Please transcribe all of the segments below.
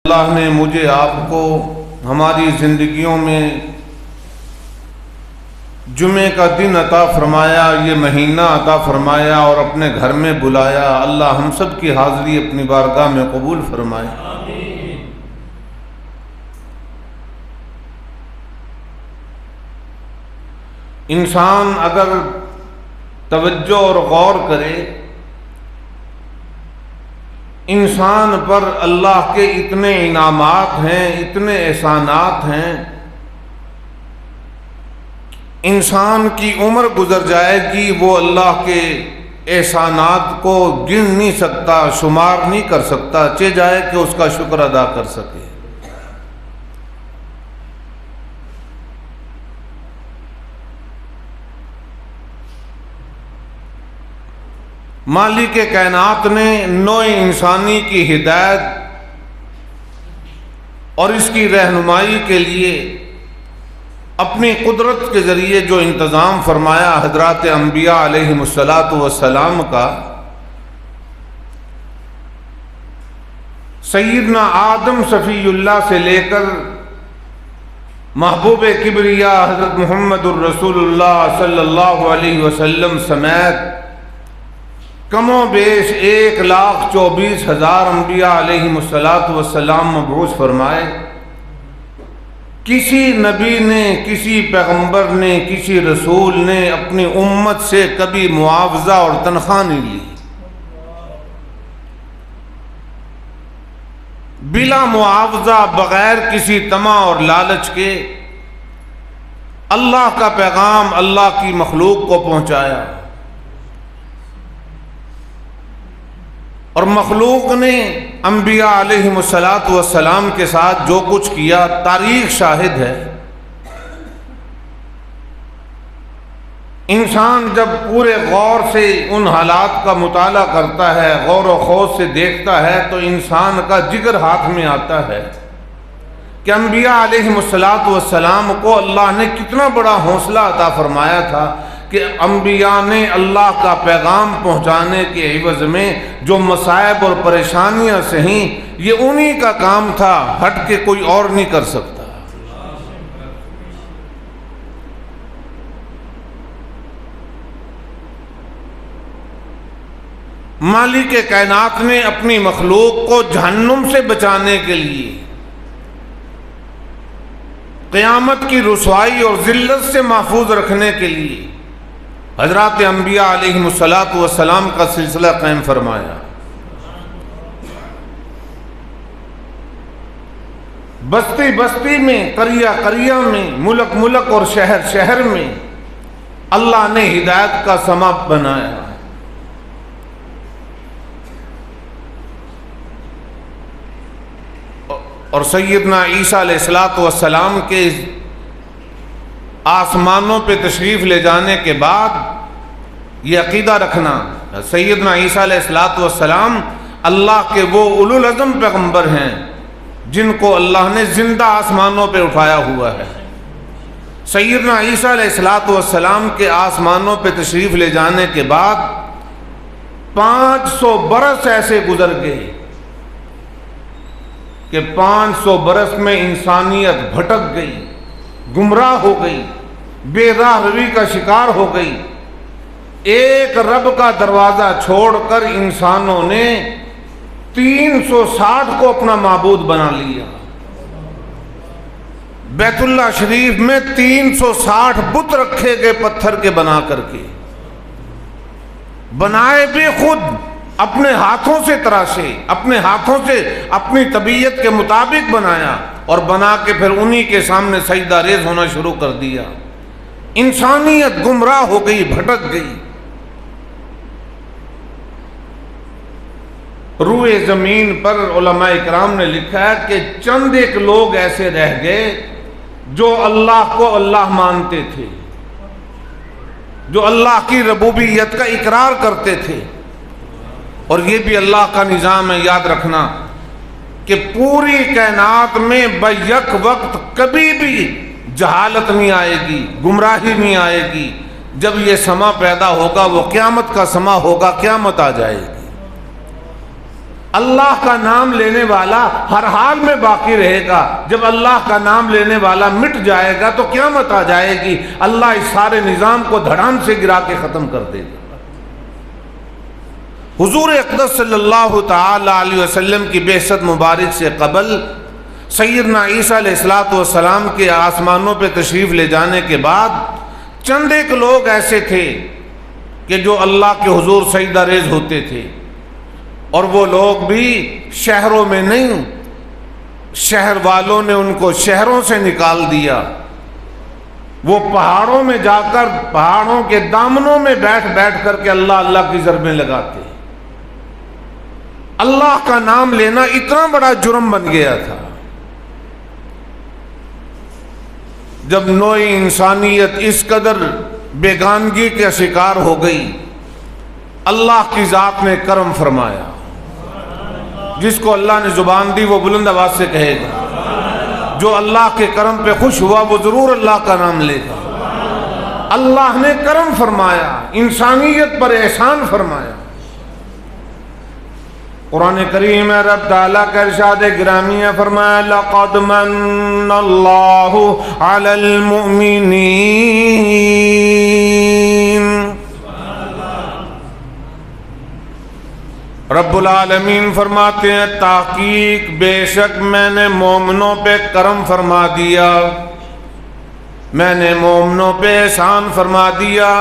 اللہ نے مجھے آپ کو ہماری زندگیوں میں جمعے کا دن عطا فرمایا، یہ مہینہ عطا فرمایا اور اپنے گھر میں بلایا۔ اللہ ہم سب کی حاضری اپنی بارگاہ میں قبول فرمائے۔ انسان اگر توجہ اور غور کرے، انسان پر اللہ کے اتنے انعامات ہیں، اتنے احسانات ہیں، انسان کی عمر گزر جائے گی وہ اللہ کے احسانات کو گن نہیں سکتا، شمار نہیں کر سکتا، چہ جائے کہ اس کا شکر ادا کر سکے۔ مالک کائنات نے نوع انسانی کی ہدایت اور اس کی رہنمائی کے لیے اپنی قدرت کے ذریعے جو انتظام فرمایا حضرات انبیاء علیہم السلام کا، سیدنا آدم صفی اللہ سے لے کر محبوب کبریا حضرت محمد الرسول اللہ صلی اللہ علیہ وسلم سمیت کم و بیش 1,24,000 انبیاء علیہم السلام مبعوث فرمائے۔ کسی نبی نے، کسی پیغمبر نے، کسی رسول نے اپنی امت سے کبھی معاوضہ اور تنخواہ نہیں لی، بلا معاوضہ، بغیر کسی طمع اور لالچ کے اللہ کا پیغام اللہ کی مخلوق کو پہنچایا، اور مخلوق نے انبیاء علیہم السلام کے ساتھ جو کچھ کیا تاریخ شاہد ہے۔ انسان جب پورے غور سے ان حالات کا مطالعہ کرتا ہے، غور و خوض سے دیکھتا ہے، تو انسان کا جگر ہاتھ میں آتا ہے کہ انبیاء علیہم السلام کو اللہ نے کتنا بڑا حوصلہ عطا فرمایا تھا کہ انبیاء نے اللہ کا پیغام پہنچانے کے عوض میں جو مصائب اور پریشانیاں سہیں، یہ انہی کا کام تھا، ہٹ کے کوئی اور نہیں کر سکتا۔ مالک کائنات نے اپنی مخلوق کو جہنم سے بچانے کے لیے، قیامت کی رسوائی اور ذلت سے محفوظ رکھنے کے لیے حضرات انبیاء علیہم السلام کا سلسلہ قائم فرمایا۔ بستی بستی میں، قریہ قریہ میں، ملک ملک اور شہر شہر میں اللہ نے ہدایت کا سما بنایا۔ اور سیدنا عیسیٰ علیہ السلام کے آسمانوں پہ تشریف لے جانے کے بعد یہ عقیدہ رکھنا، سیدنا عیسیٰ علیہ السلام اللہ کے وہ اولو العزم پیغمبر ہیں جن کو اللہ نے زندہ آسمانوں پہ اٹھایا ہوا ہے۔ سیدنا عیسیٰ علیہ السلام کے آسمانوں پہ تشریف لے جانے کے بعد 500 برس ایسے گزر گئے کہ 500 برس میں انسانیت بھٹک گئی، گمراہ ہو گئی، بے راہ روی کا شکار ہو گئی۔ ایک رب کا دروازہ چھوڑ کر انسانوں نے 360 کو اپنا معبود بنا لیا۔ بیت اللہ شریف میں 360 بت رکھے گئے پتھر کے بنا کر کے، بنائے بھی خود، اپنے ہاتھوں سے تراشے، اپنے ہاتھوں سے اپنی طبیعت کے مطابق بنایا، اور بنا کے پھر انہی کے سامنے سجدہ ریز ہونا شروع کر دیا۔ انسانیت گمراہ ہو گئی، بھٹک گئی۔ روئے زمین پر علماء اکرام نے لکھا ہے کہ چند ایک لوگ ایسے رہ گئے جو اللہ کو اللہ مانتے تھے، جو اللہ کی ربوبیت کا اقرار کرتے تھے۔ اور یہ بھی اللہ کا نظام ہے، یاد رکھنا کہ پوری کائنات میں بیک وقت کبھی بھی جہالت نہیں آئے گی، گمراہی نہیں آئے گی۔ جب یہ سما پیدا ہوگا وہ قیامت کا سما ہوگا، قیامت آ جائے گی۔ اللہ کا نام لینے والا ہر حال میں باقی رہے گا. جب اللہ کا نام لینے والا مٹ جائے گا تو قیامت آ جائے گی, اللہ اس سارے نظام کو دھڑام سے گرا کے ختم کر دے گا. حضور اقدس صلی اللہ تعالی علیہ وسلم کی بعثت مبارک سے قبل سیدنا عیسیٰ علیہ السلام کے آسمانوں پہ تشریف لے جانے کے بعد چند ایک لوگ ایسے تھے کہ جو اللہ کے حضور سجدہ ریز ہوتے تھے, اور وہ لوگ بھی شہروں میں نہیں, شہر والوں نے ان کو شہروں سے نکال دیا. وہ پہاڑوں میں جا کر پہاڑوں کے دامنوں میں بیٹھ بیٹھ کر کے اللہ اللہ کی ضربیں لگاتے. اللہ کا نام لینا اتنا بڑا جرم بن گیا تھا. جب نوع انسانیت اس قدر بیگانگی کا شکار ہو گئی, اللہ کی ذات نے کرم فرمایا. جس کو اللہ نے زبان دی وہ بلند آواز سے کہے گا. جو اللہ کے کرم پہ خوش ہوا وہ ضرور اللہ کا نام لے گا. اللہ نے کرم فرمایا, انسانیت پر احسان فرمایا. قرآن کریم میں رب تعالیٰ کا ارشاد گرامی ہے, فرمایا لَقَدْ مَنَّ اللَّهُ عَلَى الْمُؤْمِنِينَ. رب العالمین فرماتے ہیں تحقیق بے شک میں نے مومنوں پہ کرم فرما دیا, میں نے مومنوں پہ احسان فرما دیا.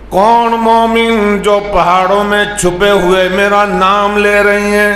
کون مومن جو پہاڑوں میں چھپے ہوئے میرا نام لے رہی ہیں,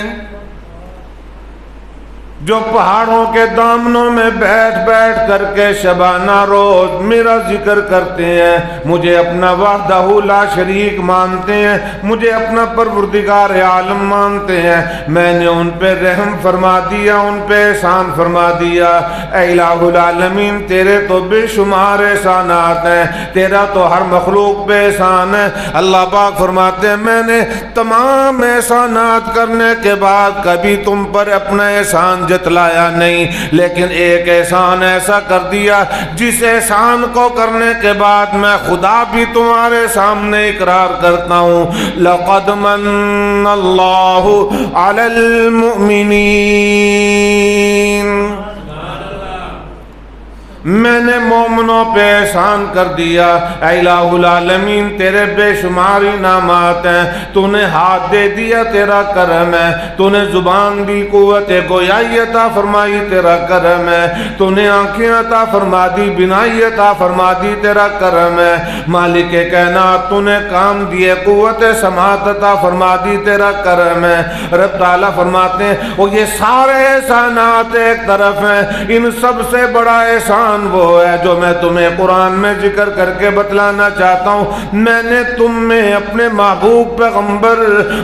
جو پہاڑوں کے دامنوں میں بیٹھ بیٹھ کر کے شبانہ روز میرا ذکر کرتے ہیں, مجھے اپنا وحدہ لا شریک مانتے ہیں, مجھے اپنا پروردگار عالم مانتے ہیں, میں نے ان پہ رحم فرما دیا, ان پہ احسان فرما دیا. اے الہ العالمین تیرے تو بے شمار احسانات ہیں, تیرا تو ہر مخلوق پہ احسان ہے. اللہ پاک فرماتے ہیں میں نے تمام احسانات کرنے کے بعد کبھی تم پر اپنا احسان جتلایا نہیں, لیکن ایک احسان ایسا کر دیا جس احسان کو کرنے کے بعد میں خدا بھی تمہارے سامنے اقرار کرتا ہوں. لَقَدْ مَنَّ اللَّهُ عَلَى الْمُؤْمِنِينَ. میں نے مومنوں پہ احسان کر دیا. اے الہ العالمین تیرے بے شمار انعامات ہیں, تو نے ہاتھ دے دیا تیرا کرم ہے, تو نے زبان دی قوت گویائی عطا فرمائی تیرا کرم ہے, تو نے آنکھیں عطا فرما دی بینائی عطا فرما دی تیرا کرم ہے. مالک کائنات تو نے کام دیے قوت سماعت عطا فرما دی تیرا کرم ہے. رب تعالیٰ فرماتے ہیں وہ یہ سارے احسانات ایک طرف ہیں, ان سب سے بڑا احسان وہ ہے جو میں تمہیں قرآن میں ذکر کر کے بتلانا چاہتا ہوں. میں نے تم میں اپنے محبوب پیغمبر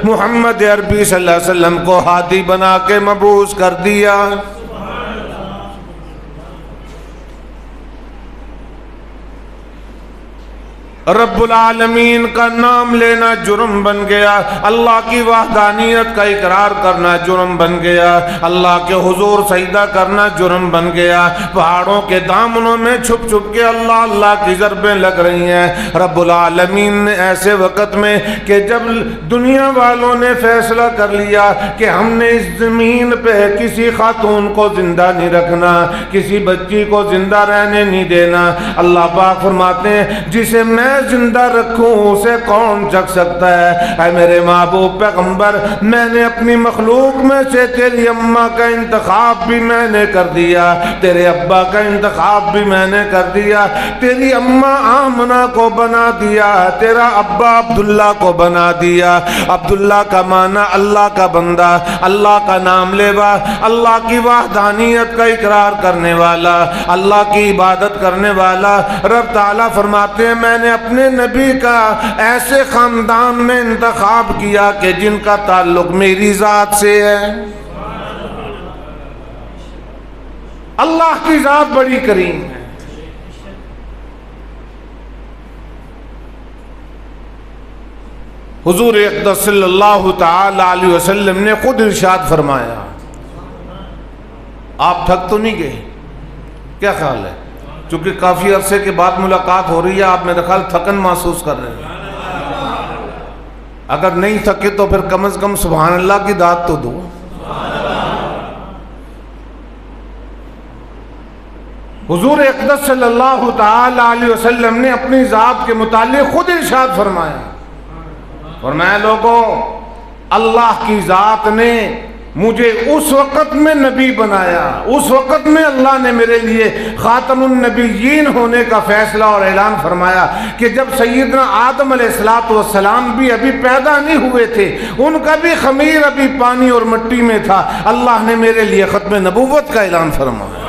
محمد عربی صلی اللہ علیہ وسلم کو ہادی بنا کے مبعوث کر دیا. رب العالمین کا نام لینا جرم بن گیا, اللہ کی وحدانیت کا اقرار کرنا جرم بن گیا, اللہ کے حضور سجدہ کرنا جرم بن گیا. پہاڑوں کے دامنوں میں چھپ چھپ کے اللہ اللہ کی ضربیں لگ رہی ہیں. رب العالمین نے ایسے وقت میں کہ جب دنیا والوں نے فیصلہ کر لیا کہ ہم نے اس زمین پہ کسی خاتون کو زندہ نہیں رکھنا, کسی بچی کو زندہ رہنے نہیں دینا, اللہ پاک فرماتے ہیں جسے میں زندہ رکھوں اسے کون جگ سکتا ہے. اے میرے محبوب پیغمبر میں نے اپنی مخلوق میں سے تیری اماں کا انتخاب بھی میں نے کر دیا, تیرے ابا کا انتخاب بھی میں نے کر دیا. تیری اماں آمنہ کو بنا دیا, تیرا ابا عبداللہ کو بنا دیا. عبداللہ کا معنی اللہ کا بندہ, اللہ کا نام لیوا, اللہ کی وحدانیت کا اقرار کرنے والا, اللہ کی عبادت کرنے والا. رب تعالیٰ فرماتے ہیں میں نے اپنے نبی کا ایسے خاندان میں انتخاب کیا کہ جن کا تعلق میری ذات سے ہے. اللہ کی ذات بڑی کریم ہے. حضور اقدس صلی اللہ تعالی علیہ وسلم نے خود ارشاد فرمایا, آپ تھک تو نہیں گئے؟ کیا خیال ہے؟ چونکہ کافی عرصے کے بعد ملاقات ہو رہی ہے, آپ میرا خیال تھکن محسوس کر رہے ہیں. اگر نہیں تھکے تو پھر کم از کم سبحان اللہ کی داد تو دو. حضور اقدس صلی اللہ تعالی علیہ وسلم نے اپنی ذات کے متعلق خود ارشاد فرمایا. فرمایا لوگوں، اللہ کی ذات نے مجھے اس وقت میں نبی بنایا، اس وقت میں اللہ نے میرے لیے خاتم النبیین ہونے کا فیصلہ اور اعلان فرمایا کہ جب سیدنا آدم علیہ السلام بھی ابھی پیدا نہیں ہوئے تھے، ان کا بھی خمیر ابھی پانی اور مٹی میں تھا، اللہ نے میرے لیے ختم نبوت کا اعلان فرمایا.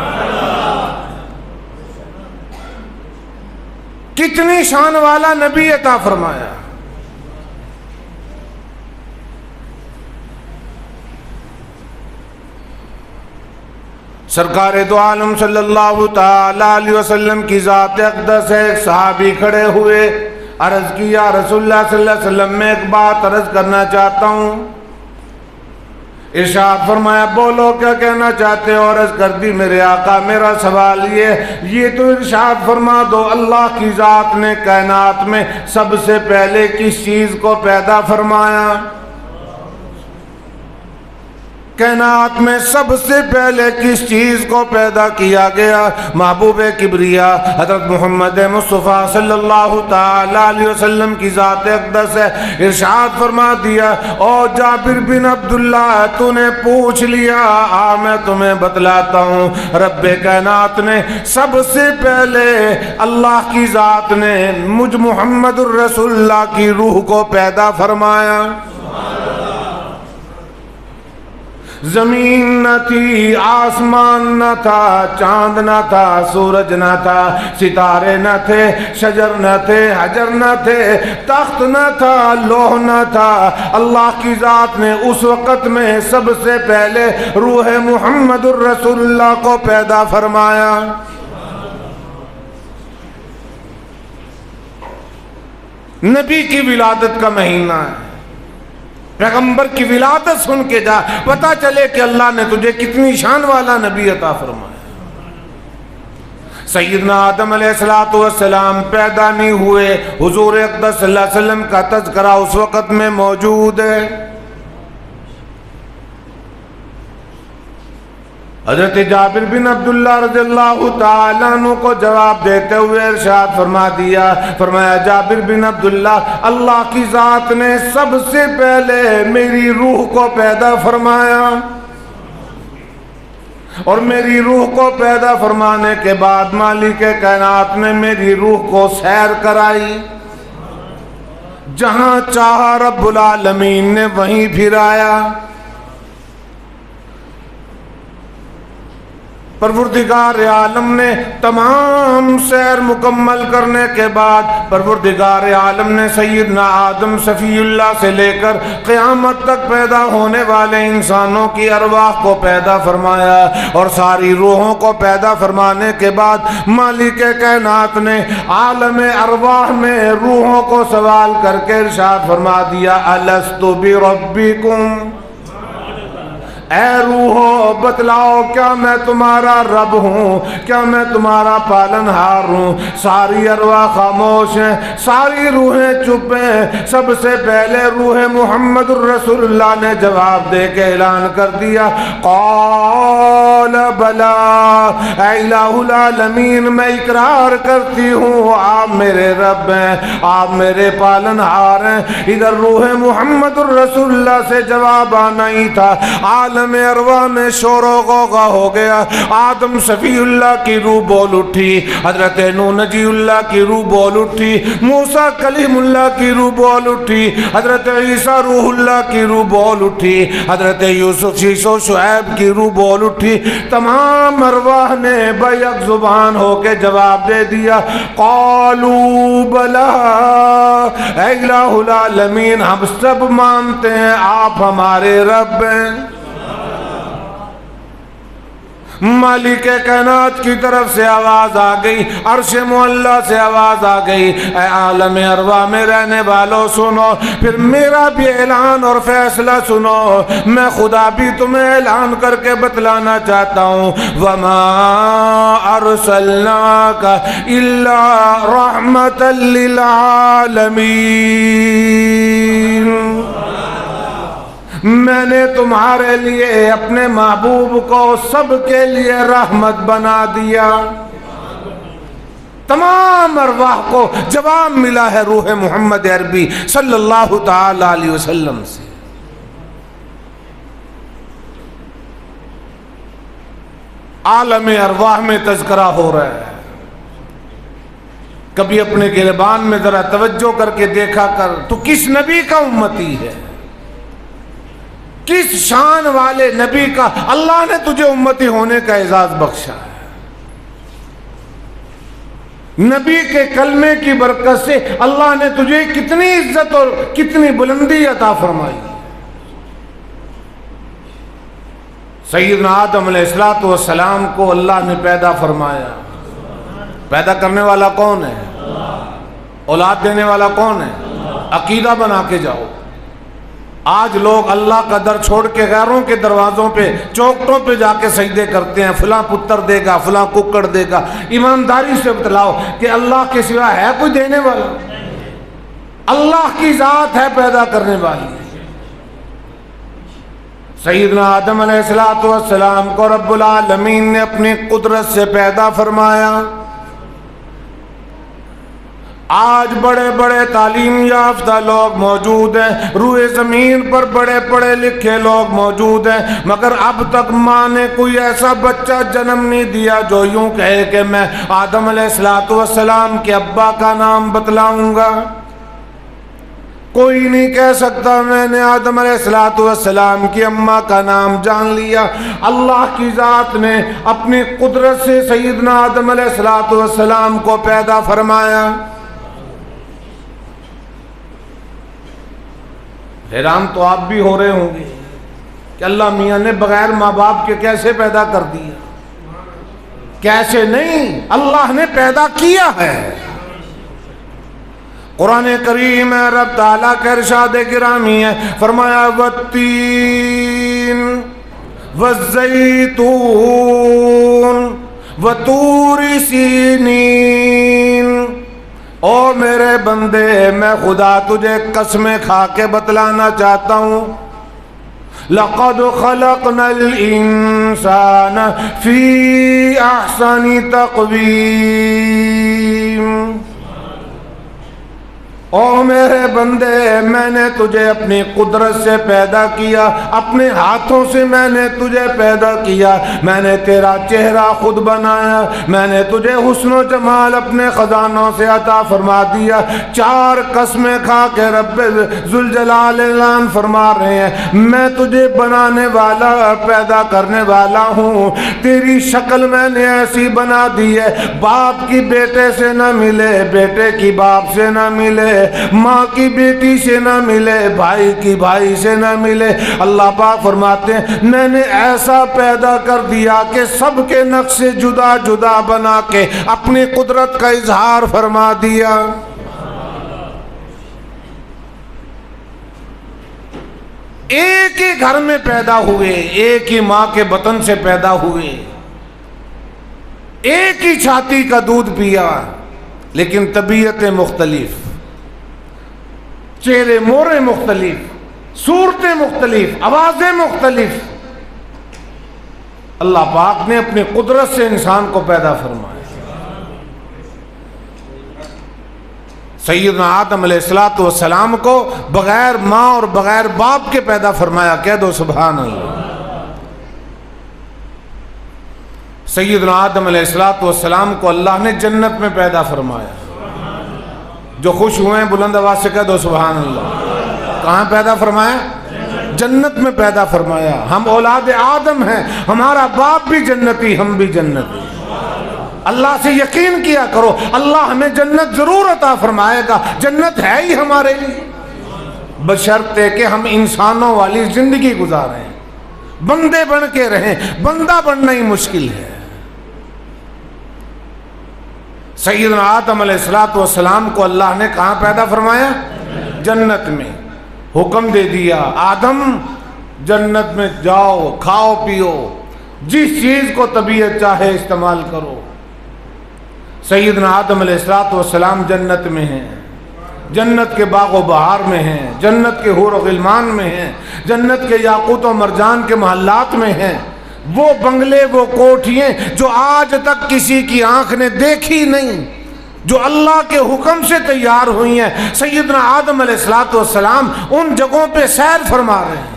کتنی شان والا نبی عطا فرمایا. سرکار دو عالم صلی اللہ تعالی علیہ وسلم کی ذات اقدس ہے. ایک صحابی کھڑے ہوئے، عرض کی یا رسول اللہ صلی اللہ علیہ وسلم میں ایک بات عرض کرنا چاہتا ہوں. ارشاد فرمایا بولو کیا کہنا چاہتے ہو؟ عرض کر دی میرے آقا میرا سوال یہ تو ارشاد فرما دو اللہ کی ذات نے کائنات میں سب سے پہلے کس چیز کو پیدا فرمایا؟ کائنات میں سب سے پہلے کس چیز کو پیدا کیا گیا؟ محبوب کبریا حضرت محمد مصطفیٰ صلی اللہ تعالی علیہ وسلم کی ذات اقدس ہے. ارشاد فرما دیا او جابر بن عبداللہ تو نے پوچھ لیا، میں تمہیں بتلاتا ہوں. رب کائنات نے سب سے پہلے اللہ کی ذات نے مجھ محمد الرسول اللہ کی روح کو پیدا فرمایا. زمین نہ تھی، آسمان نہ تھا، چاند نہ تھا، سورج نہ تھا، ستارے نہ تھے، شجر نہ تھے، حجر نہ تھے، تخت نہ تھا، لوح نہ تھا. اللہ کی ذات نے اس وقت میں سب سے پہلے روح محمد الرسول اللہ کو پیدا فرمایا. نبی کی ولادت کا مہینہ ہے. پیغمبر کی ولادت سن کے جا، پتا چلے کہ اللہ نے تجھے کتنی شان والا نبی عطا فرمایا. سیدنا آدم علیہ السلام پیدا نہیں ہوئے، حضور اقدس صلی اللہ علیہ وسلم کا تذکرہ اس وقت میں موجود ہے. حضرت جابر بن عبداللہ رضی اللہ تعالیٰ عنہ کو جواب دیتے ہوئے ارشاد فرما دیا، فرمایا جابر بن عبداللہ اللہ کی ذات نے سب سے پہلے میری روح کو پیدا فرمایا، اور میری روح کو پیدا فرمانے کے بعد مالک کائنات نے میری روح کو سیر کرائی. جہاں چاہا رب العالمین نے وہیں پھرایا. پروردگار عالم نے تمام سیر مکمل کرنے کے بعد پروردگار عالم نے سیدنا آدم صفی اللہ سے لے کر قیامت تک پیدا ہونے والے انسانوں کی ارواح کو پیدا فرمایا، اور ساری روحوں کو پیدا فرمانے کے بعد مالک کائنات نے عالم ارواح میں روحوں کو سوال کر کے ارشاد فرما دیا الست بربکم، اے روحو بتلاؤ کیا میں تمہارا رب ہوں، کیا میں تمہارا پالنہار ہوں؟ ساری ارواح خاموش ہیں، ساری روحیں چپ ہیں. سب سے پہلے روح محمد الرسول اللہ نے جواب دے کے اعلان کر دیا قال بلا، اے الہ العالمین میں اقرار کرتی ہوں آپ میرے رب ہیں، آپ میرے پالنہار ہیں. ادھر روح محمد الرسول اللہ سے جواب آنا ہی تھا. عالم ارواح میں شور و غوغا ہو گیا. آدم صفی اللہ کی روح بول اٹھی، حضرت نوح نجی اللہ کی روح بول اٹھی، موسیٰ کلیم اللہ کی روح بول اٹھی، حضرت عیسیٰ روح اللہ کی روح بول اٹھی، حضرت یوسف شیشو شعیب کی روح بول اٹھی. تمام ارواح نے بیک زبان ہو کے جواب دے دیا قالوا بلا، اے الہ العالمین ہم سب مانتے ہیں آپ ہمارے رب ہیں. مالک کائنات کی طرف سے آواز آ گئی، عرش معلیٰ سے آواز آ گئی، اے عالم ارواح میں رہنے والوں سنو، پھر میرا بھی اعلان اور فیصلہ سنو، میں خدا بھی تمہیں اعلان کر کے بتلانا چاہتا ہوں، وَمَا أَرْسَلْنَاكَ إِلَّا رَحْمَةً لِّلْعَالَمِينَ، میں نے تمہارے لیے اپنے محبوب کو سب کے لیے رحمت بنا دیا۔ تمام ارواح کو جواب ملا ہے روح محمد عربی صلی اللہ تعالی علیہ وسلم سے۔ عالم ارواح میں تذکرہ ہو رہا ہے، کبھی اپنے گریبان میں ذرا توجہ کر کے دیکھا کر، تو کس نبی کا امتی ہے؟ کس شان والے نبی کا اللہ نے تجھے امتی ہونے کا اعزاز بخشا ہے؟ نبی کے کلمے کی برکت سے اللہ نے تجھے کتنی عزت اور کتنی بلندی عطا فرمائی۔ سیدنا آدم علیہ السلام کو اللہ نے پیدا فرمایا۔ پیدا کرنے والا کون ہے؟ اولاد دینے والا کون ہے؟ عقیدہ بنا کے جاؤ۔ آج لوگ اللہ کا در چھوڑ کے غیروں کے دروازوں پہ چوکٹوں پہ جا کے سجدے کرتے ہیں، فلاں پتر دے گا، فلاں ککڑ دے گا۔ ایمانداری سے بتلاؤ کہ اللہ کے سوا ہے کوئی دینے والا؟ اللہ کی ذات ہے پیدا کرنے والی۔ سیدنا آدم علیہ السلام کو رب العالمین نے اپنی قدرت سے پیدا فرمایا۔ آج بڑے بڑے تعلیم یافتہ لوگ موجود ہیں، روئے زمین پر بڑے پڑھے لکھے لوگ موجود ہیں، مگر اب تک ماں نے کوئی ایسا بچہ جنم نہیں دیا جو یوں کہے کہ میں آدم علیہ السلام کے ابا کا نام بتلاؤں گا۔ کوئی نہیں کہہ سکتا میں نے آدم علیہ السلام کی اماں کا نام جان لیا۔ اللہ کی ذات نے اپنی قدرت سے سیدنا آدم علیہ السلام کو پیدا فرمایا۔ حیران تو آپ بھی ہو رہے ہوں گے کہ اللہ میاں نے بغیر ماں باپ کے کیسے پیدا کر دیا؟ کیسے نہیں، اللہ نے پیدا کیا ہے۔ قرآن کریم ہے، رب تعالیٰ کا ارشاد گرامی ہے، فرمایا والتین والزیتون وطور سینین۔ او میرے بندے، میں خدا تجھے قسمیں کھا کے بتلانا چاہتا ہوں، لقد خلقنا الانسان فی احسن تقویم۔ او میرے بندے، میں نے تجھے اپنی قدرت سے پیدا کیا، اپنے ہاتھوں سے میں نے تجھے پیدا کیا، میں نے تیرا چہرہ خود بنایا، میں نے تجھے حسن و جمال اپنے خزانوں سے عطا فرما دیا۔ چار قسمیں کھا کے رب ذوالجلال اعلان فرما رہے ہیں، میں تجھے بنانے والا پیدا کرنے والا ہوں، تیری شکل میں نے ایسی بنا دی ہے، باپ کی بیٹے سے نہ ملے، بیٹے کی باپ سے نہ ملے، ماں کی بیٹی سے نہ ملے، بھائی کی بھائی سے نہ ملے۔ اللہ پاک فرماتے ہیں میں نے ایسا پیدا کر دیا کہ سب کے نقشے جدا جدا بنا کے اپنی قدرت کا اظہار فرما دیا۔ ایک ہی گھر میں پیدا ہوئے، ایک ہی ماں کے بطن سے پیدا ہوئے، ایک ہی چھاتی کا دودھ پیا، لیکن طبیعتیں مختلف، چہرے مورے مختلف، صورتیں مختلف، آوازیں مختلف۔ اللہ پاک نے اپنی قدرت سے انسان کو پیدا فرمایا۔ سیدنا آدم علیہ السلام کو بغیر ماں اور بغیر باپ کے پیدا فرمایا، کہہ دو سبحان اللہ۔ سیدنا آدم علیہ السلام کو اللہ نے جنت میں پیدا فرمایا۔ جو خوش ہوئے ہیں بلند آواز سے کہہ دو سبحان اللہ۔ کہاں پیدا فرمایا؟ جنت میں پیدا فرمایا۔ ہم اولاد آدم ہیں، ہمارا باپ بھی جنتی، ہم بھی جنتی۔ اللہ سے یقین کیا کرو، اللہ ہمیں جنت ضرور عطا فرمائے گا، جنت ہے ہی ہمارے لیے، بشرطے کہ ہم انسانوں والی زندگی گزاریں، بندے بن کے رہیں، بندہ بننا ہی مشکل ہے۔ سیدنا آدم علیہ السلام کو اللہ نے کہاں پیدا فرمایا؟ جنت میں۔ حکم دے دیا آدم جنت میں جاؤ، کھاؤ پیو، جس چیز کو طبیعت چاہے استعمال کرو۔ سیدنا آدم علیہ السلام جنت میں ہیں، جنت کے باغ و بہار میں ہیں، جنت کے حور و غلمان میں ہیں، جنت کے یاقوت و مرجان کے محلات میں ہیں۔ وہ بنگلے، وہ کوٹھیاں جو آج تک کسی کی آنکھ نے دیکھی نہیں، جو اللہ کے حکم سے تیار ہوئی ہیں، سیدنا آدم علیہ السلام ان جگہوں پہ سیر فرما رہے ہیں۔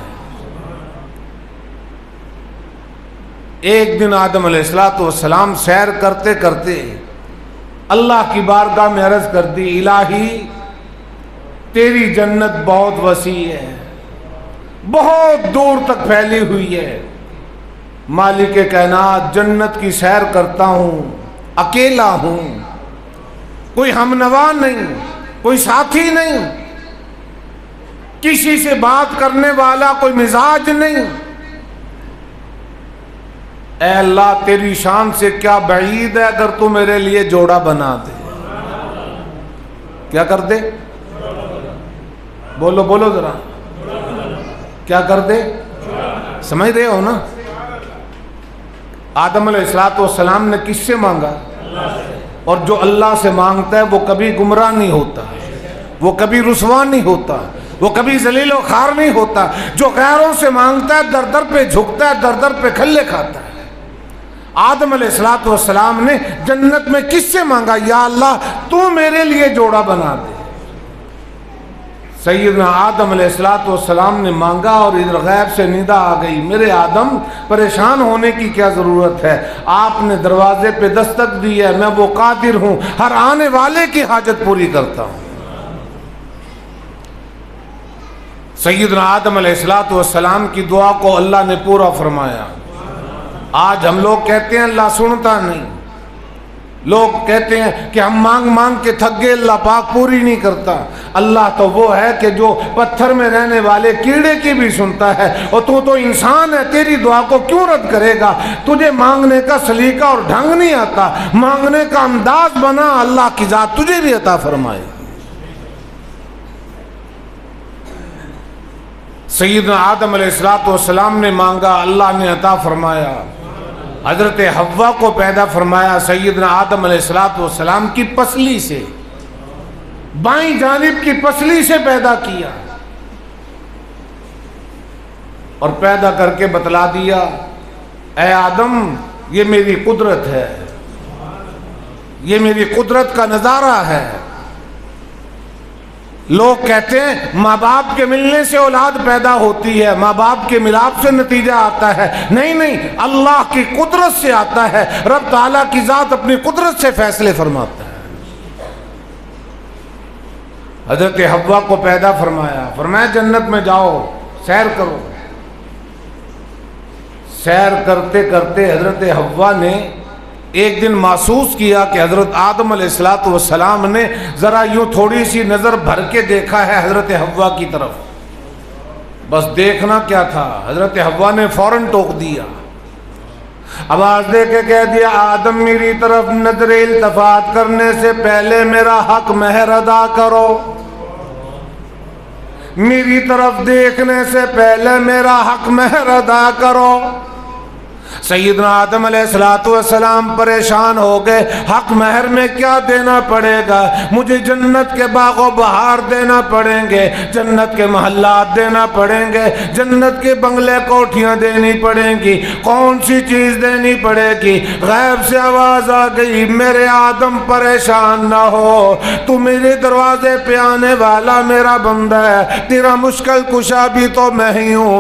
ایک دن آدم علیہ السلام سیر کرتے کرتے اللہ کی بارگاہ میں عرض کر دی، الہی تیری جنت بہت وسیع ہے، بہت دور تک پھیلی ہوئی ہے، مالک کائنات جنت کی سیر کرتا ہوں، اکیلا ہوں، کوئی ہمنوا نہیں، کوئی ساتھی نہیں، کسی سے بات کرنے والا کوئی مزاج نہیں۔ اے اللہ تیری شان سے کیا بعید ہے اگر تو میرے لیے جوڑا بنا دے۔ کیا کر دے؟ بولو بولو ذرا، کیا کر دے؟ سمجھ رہے ہو نا؟ آدم علیہ السلام نے کس سے مانگا؟ اور جو اللہ سے مانگتا ہے وہ کبھی گمراہ نہیں ہوتا، وہ کبھی رسوا نہیں ہوتا، وہ کبھی ذلیل و خوار نہیں ہوتا۔ جو غیروں سے مانگتا ہے در در پہ جھکتا ہے، در در پہ کھلے کھاتا ہے۔ آدم علیہ السلام نے جنت میں کس سے مانگا؟ یا اللہ تو میرے لیے جوڑا بنا دے۔ سیدنا آدم علیہ السلام نے مانگا اور ادھر غیب سے ندا آ گئی، میرے آدم پریشان ہونے کی کیا ضرورت ہے، آپ نے دروازے پہ دستک دی ہے، میں وہ قادر ہوں، ہر آنے والے کی حاجت پوری کرتا ہوں۔ سیدنا آدم علیہ السلام کی دعا کو اللہ نے پورا فرمایا۔ آج ہم لوگ کہتے ہیں اللہ سنتا نہیں، لوگ کہتے ہیں کہ ہم مانگ مانگ کے تھک گئے، اللہ پاک پوری نہیں کرتا۔ اللہ تو وہ ہے کہ جو پتھر میں رہنے والے کیڑے کی بھی سنتا ہے، اور تو انسان ہے، تیری دعا کو کیوں رد کرے گا؟ تجھے مانگنے کا سلیقہ اور ڈھنگ نہیں آتا، مانگنے کا انداز بنا، اللہ کی ذات تجھے بھی عطا فرمائے۔ سیدنا آدم علیہ السلام نے مانگا، اللہ نے عطا فرمایا۔ حضرت حوا کو پیدا فرمایا سیدنا آدم علیہ السلام کی پسلی سے، بائیں جانب کی پسلی سے پیدا کیا، اور پیدا کر کے بتلا دیا، اے آدم یہ میری قدرت ہے، یہ میری قدرت کا نظارہ ہے۔ لوگ کہتے ہیں ماں باپ کے ملنے سے اولاد پیدا ہوتی ہے، ماں باپ کے ملاپ سے نتیجہ آتا ہے، نہیں نہیں، اللہ کی قدرت سے آتا ہے۔ رب تعالیٰ کی ذات اپنی قدرت سے فیصلے فرماتا ہے۔ حضرت حوا کو پیدا فرمایا جنت میں جاؤ، سیر کرو۔ سیر کرتے کرتے حضرت حوا نے ایک دن محسوس کیا کہ حضرت آدم علیہ السلام نے ذرا یوں تھوڑی سی نظر بھر کے دیکھا ہے حضرت حوا کی طرف۔ بس دیکھنا کیا تھا، حضرت حوا نے فوراً ٹوک دیا، آواز دے کے کہہ دیا، آدم میری طرف نظر التفات کرنے سے پہلے میرا حق مہر ادا کرو، میری طرف دیکھنے سے پہلے میرا حق مہر ادا کرو۔ سیدنا آدم علیہ السلام پریشان ہو گئے، حق مہر میں کیا دینا پڑے گا؟ مجھے جنت کے باغ و بہار دینا پڑیں گے، جنت کے محلات دینا پڑیں گے، جنت کے بنگلے کوٹھیاں دینی پڑیں گی، کون سی چیز دینی پڑے گی؟ غیب سے آواز آ گئی، میرے آدم پریشان نہ ہو، تو میرے دروازے پہ آنے والا میرا بندہ ہے، تیرا مشکل کشا بھی تو میں ہی ہوں،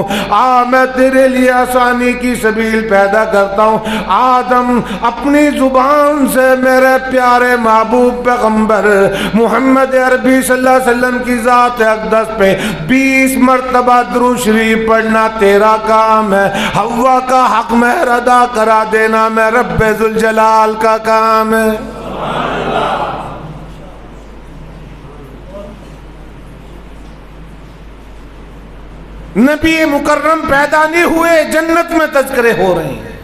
میں تیرے لیے آسانی کی سبیل پیدا کرتا ہوں۔ آدم اپنی زبان سے میرے پیارے محبوب پیغمبر محمد عربی صلی اللہ علیہ وسلم کی ذات اقدس پہ 20 مرتبہ درود شریف پڑھنا تیرا کام ہے، حوا کا حق مہر ادا کرا دینا میں رب ذوالجلال کا کام ہے۔ نبی مکرم پیدا نہیں ہوئے، جنت میں تذکرے ہو رہے ہیں،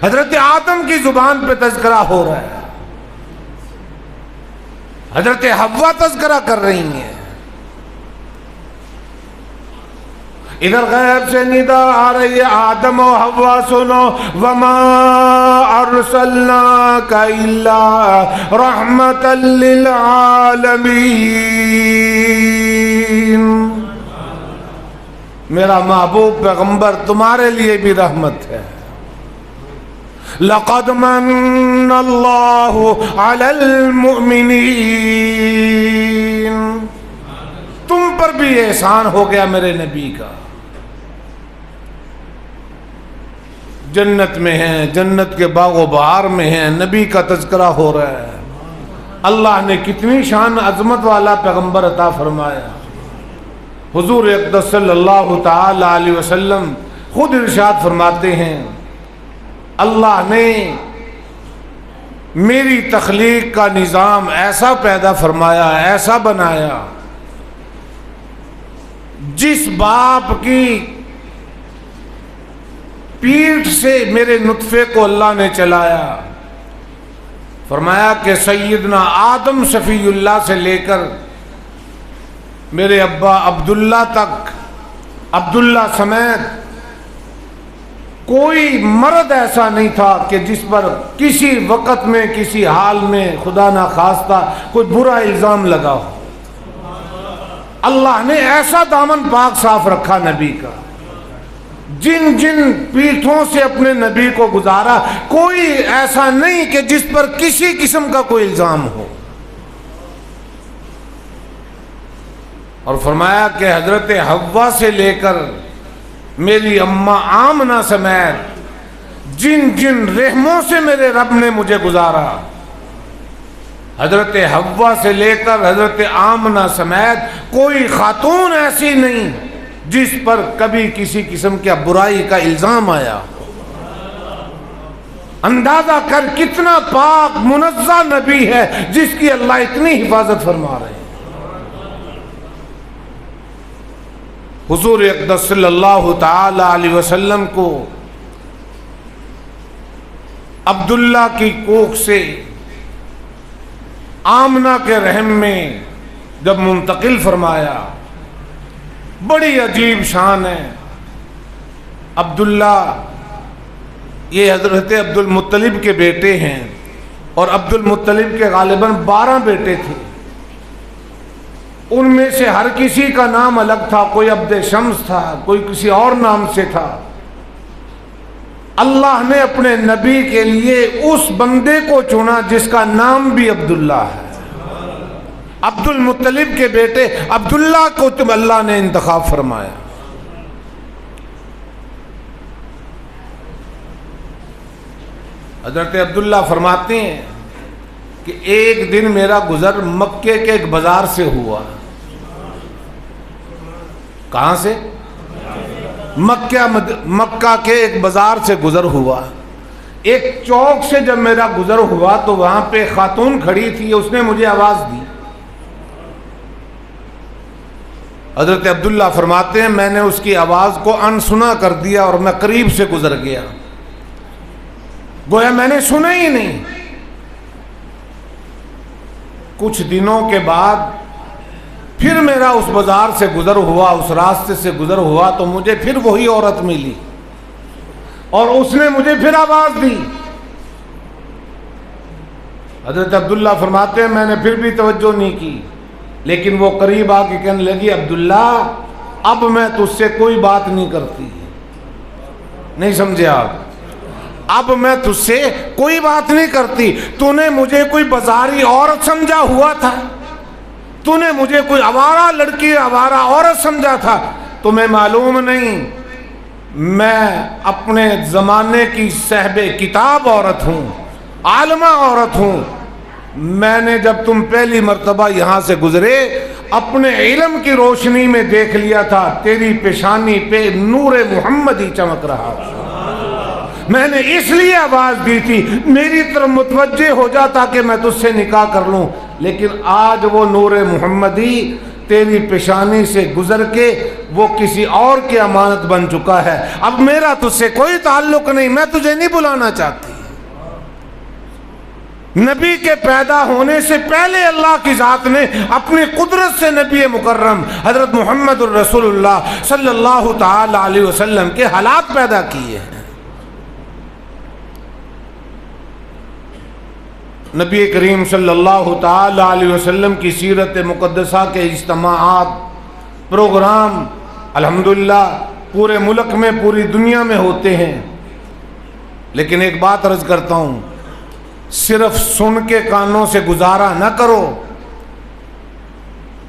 حضرت آدم کی زبان پہ تذکرہ ہو رہا ہے، حضرت حوا تذکرہ کر رہی ہیں۔ ادھر غیب سے ندا آ رہی ہے، آدم و حوا سنو، وما ارسلناک الا رحمتا للعالمین، میرا محبوب پیغمبر تمہارے لیے بھی رحمت ہے۔ لقد من اللہ علی المؤمنین، تم پر بھی احسان ہو گیا میرے نبی کا۔ جنت میں ہیں، جنت کے باغ و بہار میں ہیں، نبی کا تذکرہ ہو رہا ہے۔ اللہ نے کتنی شان عظمت والا پیغمبر عطا فرمایا۔ حضور اقدس صلی اللہ تعالی علیہ وسلم خود ارشاد فرماتے ہیں، اللہ نے میری تخلیق کا نظام ایسا پیدا فرمایا، ایسا بنایا، جس باپ کی پیٹھ سے میرے نطفے کو اللہ نے چلایا۔ فرمایا کہ سیدنا آدم صفی اللہ سے لے کر میرے ابا عبداللہ تک، عبداللہ سمیت کوئی مرد ایسا نہیں تھا کہ جس پر کسی وقت میں، کسی حال میں خدا نہ خواستہ کوئی برا الزام لگا ہو۔ اللہ نے ایسا دامن پاک صاف رکھا نبی کا، جن جن پیٹھوں سے اپنے نبی کو گزارا، کوئی ایسا نہیں کہ جس پر کسی قسم کا کوئی الزام ہو۔ اور فرمایا کہ حضرت حوا سے لے کر میری اماں آمنہ سمیت جن جن رحموں سے میرے رب نے مجھے گزارا، حضرت حوا سے لے کر حضرت آمنہ سمیت کوئی خاتون ایسی نہیں جس پر کبھی کسی قسم کی برائی کا الزام آیا۔ اندازہ کر کتنا پاک منزہ نبی ہے جس کی اللہ اتنی حفاظت فرما رہے ہیں۔ حضور اقدس صلی اللہ تعالی علیہ وسلم کو عبداللہ کی کوکھ سے آمنہ کے رحم میں جب منتقل فرمایا، بڑی عجیب شان ہے۔ عبداللہ یہ حضرت عبد المطلب کے بیٹے ہیں، اور عبد المطلب کے غالباً 12 بیٹے تھے، ان میں سے ہر کسی کا نام الگ تھا، کوئی عبد شمس تھا، کوئی کسی اور نام سے تھا۔ اللہ نے اپنے نبی کے لیے اس بندے کو چنا جس کا نام بھی عبداللہ ہے۔ عبد المطلب کے بیٹے عبداللہ کو تم اللہ نے انتخاب فرمایا۔ حضرت عبداللہ فرماتے ہیں کہ ایک دن میرا گزر مکے کے ایک بازار سے ہوا۔ کہاں سے؟ مکہ کے ایک بازار سے گزر ہوا۔ ایک چوک سے جب میرا گزر ہوا تو وہاں پہ خاتون کھڑی تھی، اس نے مجھے آواز دی۔ حضرت عبداللہ فرماتے ہیں میں نے اس کی آواز کو انسنا کر دیا اور میں قریب سے گزر گیا، گویا میں نے سنا ہی نہیں۔ کچھ دنوں کے بعد پھر میرا اس بازار سے گزر ہوا، اس راستے سے گزر ہوا تو مجھے پھر وہی عورت ملی اور اس نے مجھے پھر آواز دی۔ حضرت عبداللہ فرماتے ہیں میں نے پھر بھی توجہ نہیں کی، لیکن وہ قریب آ کے کہنے لگی عبداللہ اب میں تجھ سے کوئی بات نہیں کرتی۔ نہیں سمجھے آپ؟ اب میں تجھ سے کوئی بات نہیں کرتی، تو نے مجھے کوئی بازاری عورت سمجھا ہوا تھا، تو نے مجھے کوئی آوارہ لڑکی، آوارہ عورت سمجھا تھا، تمہیں معلوم نہیں میں اپنے زمانے کی صاحب کتاب عورت ہوں، عالمہ عورت ہوں۔ میں نے جب تم پہلی مرتبہ یہاں سے گزرے اپنے علم کی روشنی میں دیکھ لیا تھا تیری پیشانی پہ نور محمدی چمک رہا تھا، میں نے اس لیے آواز دی تھی میری طرف متوجہ ہو جا تاکہ میں تجھ سے نکاح کر لوں، لیکن آج وہ نور محمدی تیری پیشانی سے گزر کے وہ کسی اور کی امانت بن چکا ہے، اب میرا تجھ سے کوئی تعلق نہیں، میں تجھے نہیں بلانا چاہتی۔ نبی کے پیدا ہونے سے پہلے اللہ کی ذات نے اپنی قدرت سے نبی مکرم حضرت محمد الرسول اللہ صلی اللہ تعالی علیہ وسلم کے حالات پیدا کیے ہیں۔ نبی کریم صلی اللہ تعالی علیہ وسلم کی سیرت مقدسہ کے اجتماعات، پروگرام الحمدللہ پورے ملک میں، پوری دنیا میں ہوتے ہیں، لیکن ایک بات عرض کرتا ہوں، صرف سن کے کانوں سے گزارا نہ کرو،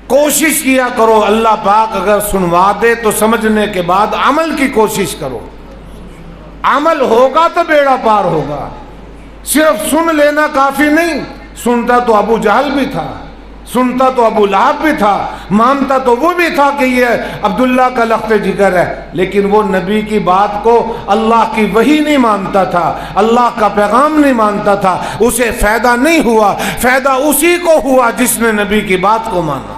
کوشش کیا کرو، اللہ پاک اگر سنوا دے تو سمجھنے کے بعد عمل کی کوشش کرو، عمل ہوگا تو بیڑا پار ہوگا۔ صرف سن لینا کافی نہیں، سنتا تو ابو جہل بھی تھا، سنتا تو ابو لہب بھی تھا، مانتا تو وہ بھی تھا کہ یہ عبداللہ کا لخت جگر ہے، لیکن وہ نبی کی بات کو اللہ کی وحی نہیں مانتا تھا، اللہ کا پیغام نہیں مانتا تھا، اسے فائدہ نہیں ہوا، فائدہ اسی کو ہوا جس نے نبی کی بات کو مانا۔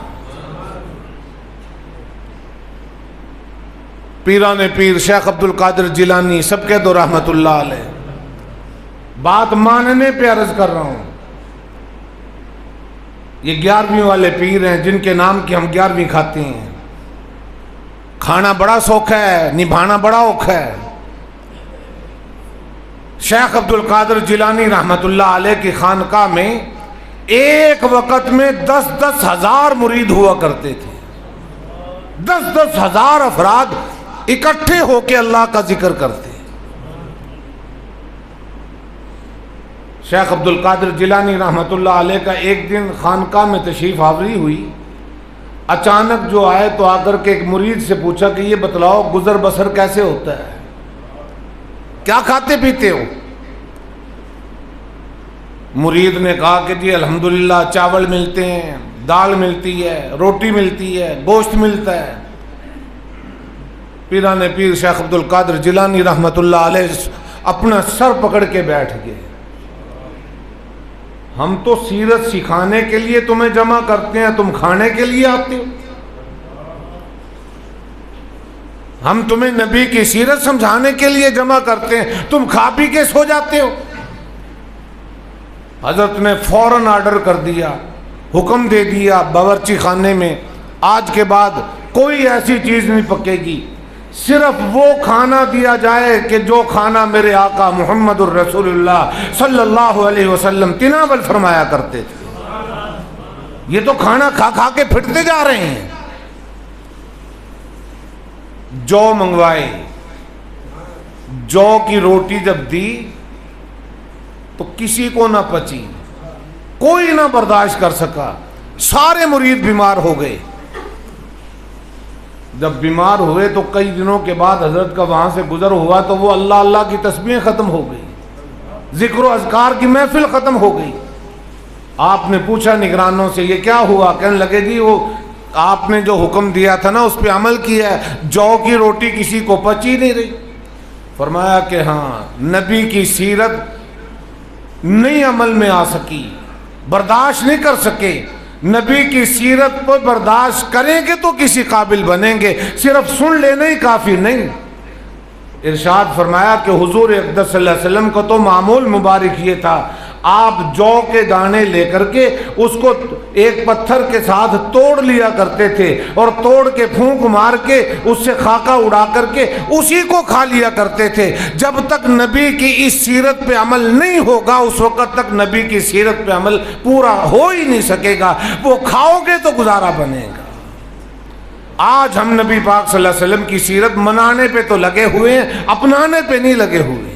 پیران پیر شیخ عبد القادر جیلانی سب کے دو رحمت اللہ علیہ، بات ماننے پہ عرض کر رہا ہوں، یہ 11ویں والے پیر ہیں جن کے نام کی ہم 11ویں کھاتے ہیں۔ کھانا بڑا سوکھا ہے، نبھانا بڑا اوکھا ہے۔ شیخ عبد القادر جیلانی رحمت اللہ علیہ کی خانقاہ میں ایک وقت میں 10-10 ہزار مرید ہوا کرتے تھے، 10-10 ہزار افراد اکٹھے ہو کے اللہ کا ذکر کرتے۔ شیخ عبد القادر جیلانی رحمت اللہ علیہ کا ایک دن خانقاہ میں تشریف آوری ہوئی، اچانک جو آئے تو آ کر کے ایک مرید سے پوچھا کہ یہ بتلاؤ گزر بسر کیسے ہوتا ہے، کیا کھاتے پیتے ہو؟ مرید نے کہا کہ جی الحمدللہ چاول ملتے ہیں، دال ملتی ہے، روٹی ملتی ہے، گوشت ملتا ہے۔ پیران پیر شیخ عبد القادر جیلانی رحمت اللہ علیہ اپنا سر پکڑ کے بیٹھ گئے۔ ہم تو سیرت سکھانے کے لیے تمہیں جمع کرتے ہیں، تم کھانے کے لیے آتے ہو؟ ہم تمہیں نبی کی سیرت سمجھانے کے لیے جمع کرتے ہیں، تم کھا پی کے سو جاتے ہو؟ حضرت نے فوراً آرڈر کر دیا، حکم دے دیا باورچی خانے میں آج کے بعد کوئی ایسی چیز نہیں پکے گی، صرف وہ کھانا دیا جائے کہ جو کھانا میرے آقا محمد الرسول اللہ صلی اللہ علیہ وسلم تناول فرمایا کرتے تھے۔ یہ تو کھانا کھا کھا کے پھٹتے جا رہے ہیں۔ جو منگوائے، جو کی روٹی جب دی تو کسی کو نہ پچی، کوئی نہ برداشت کر سکا، سارے مرید بیمار ہو گئے۔ جب بیمار ہوئے تو کئی دنوں کے بعد حضرت کا وہاں سے گزر ہوا تو وہ اللہ اللہ کی تسبیحیں ختم ہو گئی، ذکر و اذکار کی محفل ختم ہو گئی۔ آپ نے پوچھا نگرانوں سے یہ کیا ہوا؟ کہنے لگے جی وہ آپ نے جو حکم دیا تھا نا اس پہ عمل کیا ہے، جو کی روٹی کسی کو پچی نہیں رہی۔ فرمایا کہ ہاں نبی کی سیرت نہیں عمل میں آ سکی، برداشت نہیں کر سکے۔ نبی کی سیرت پر برداشت کریں گے تو کسی قابل بنیں گے، صرف سن لینا ہی کافی نہیں۔ ارشاد فرمایا کہ حضور اقدس صلی اللہ علیہ وسلم کو تو معمول مبارک یہ تھا، آپ جو کے دانے لے کر کے اس کو ایک پتھر کے ساتھ توڑ لیا کرتے تھے اور توڑ کے پھونک مار کے اس سے خاکہ اڑا کر کے اسی کو کھا لیا کرتے تھے۔ جب تک نبی کی اس سیرت پہ عمل نہیں ہوگا اس وقت تک نبی کی سیرت پہ عمل پورا ہو ہی نہیں سکے گا، وہ کھاؤ گے تو گزارا بنے گا۔ آج ہم نبی پاک صلی اللہ علیہ وسلم کی سیرت منانے پہ تو لگے ہوئے ہیں، اپنانے پہ نہیں لگے ہوئے۔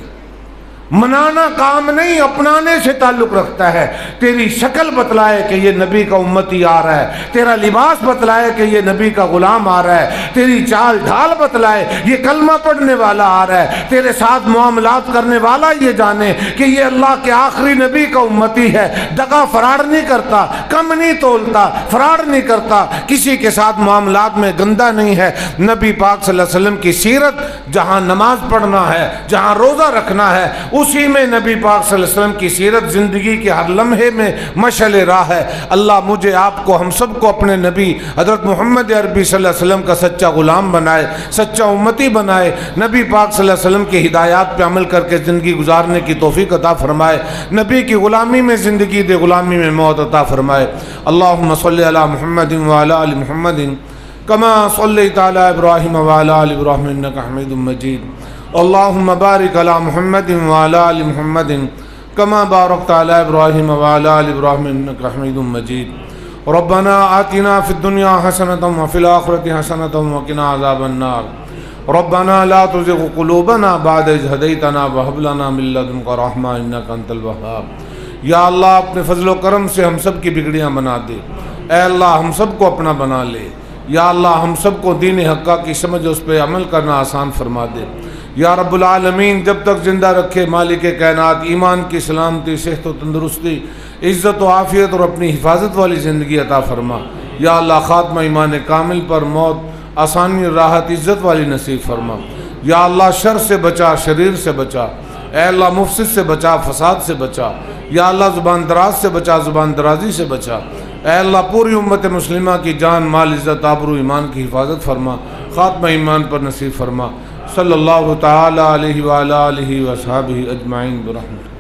منانا کام نہیں، اپنانے سے تعلق رکھتا ہے۔ تیری شکل بتلائے کہ یہ نبی کا امتی آ رہا ہے، تیرا لباس بتلائے کہ یہ نبی کا غلام آ رہا ہے، تیری چال ڈھال بتلائے یہ کلمہ پڑھنے والا آ رہا ہے، تیرے ساتھ معاملات کرنے والا یہ جانے کہ یہ اللہ کے آخری نبی کا امتی ہے۔ دغا فراڈ نہیں کرتا، کم نہیں تولتا، فراڈ نہیں کرتا، کسی کے ساتھ معاملات میں گندہ نہیں ہے۔ نبی پاک صلی اللہ علیہ وسلم کی سیرت جہاں نماز پڑھنا ہے، جہاں روزہ رکھنا ہے، اسی میں نبی پاک صلی اللہ علیہ وسلم کی سیرت زندگی کے ہر لمحے میں مشعل راہ ہے۔ اللہ مجھے آپ کو ہم سب کو اپنے نبی حضرت محمد عربی صلی اللہ علیہ وسلم کا سچا غلام بنائے، سچا امتی بنائے، نبی پاک صلی اللہ علیہ وسلم کی ہدایات پہ عمل کر کے زندگی گزارنے کی توفیق عطا فرمائے، نبی کی غلامی میں زندگی دے، غلامی میں موت عطا فرمائے۔ اللہم صلی علی محمد وعلی آل محمد کما صلیت علی ابراہیم وعلی آل ابراہیم انک حمید مجید۔ اللہم بارک علی محمد وعلی آل محمد کما بارکت علی ابراہیم وعلی آل ابراہیم انک حمید مجید۔ ربنا آتنا فی الدنیا حسنۃ وفی الآخرۃ حسنۃ وقنا عذاب النار۔ ربنا لا تزغ قلوبنا بعد اذ ہدیتنا وہب لنا من لدنک رحمۃ انک انت الوہاب۔ یا اللہ اپنے فضل و کرم سے ہم سب کی بگڑیاں بنا دے، اے اللہ ہم سب کو اپنا بنا لے، یا اللہ ہم سب کو دین حقہ کی سمجھ اس پہ عمل کرنا آسان فرما دے۔ یا رب العالمین جب تک زندہ رکھے مالک کائنات ایمان کی سلامتی، صحت و تندرستی، عزت و عافیت اور اپنی حفاظت والی زندگی عطا فرما۔ یا اللہ خاتمہ ایمان کامل پر موت آسانی، راحت، عزت والی نصیب فرما۔ یا اللہ شر سے بچا، شریر سے بچا، اے اللہ مفسد سے بچا، فساد سے بچا، یا اللہ زبان دراز سے بچا، زبان درازی سے بچا، اے اللہ پوری امت مسلمہ کی جان، مال، عزت، آبرو، ایمان کی حفاظت فرما، خاتمہ ایمان پر نصیب فرما۔ صلی اللہ تعالی علیہ وآلہ آلہ وصحبہ اجمعین برحمتہ۔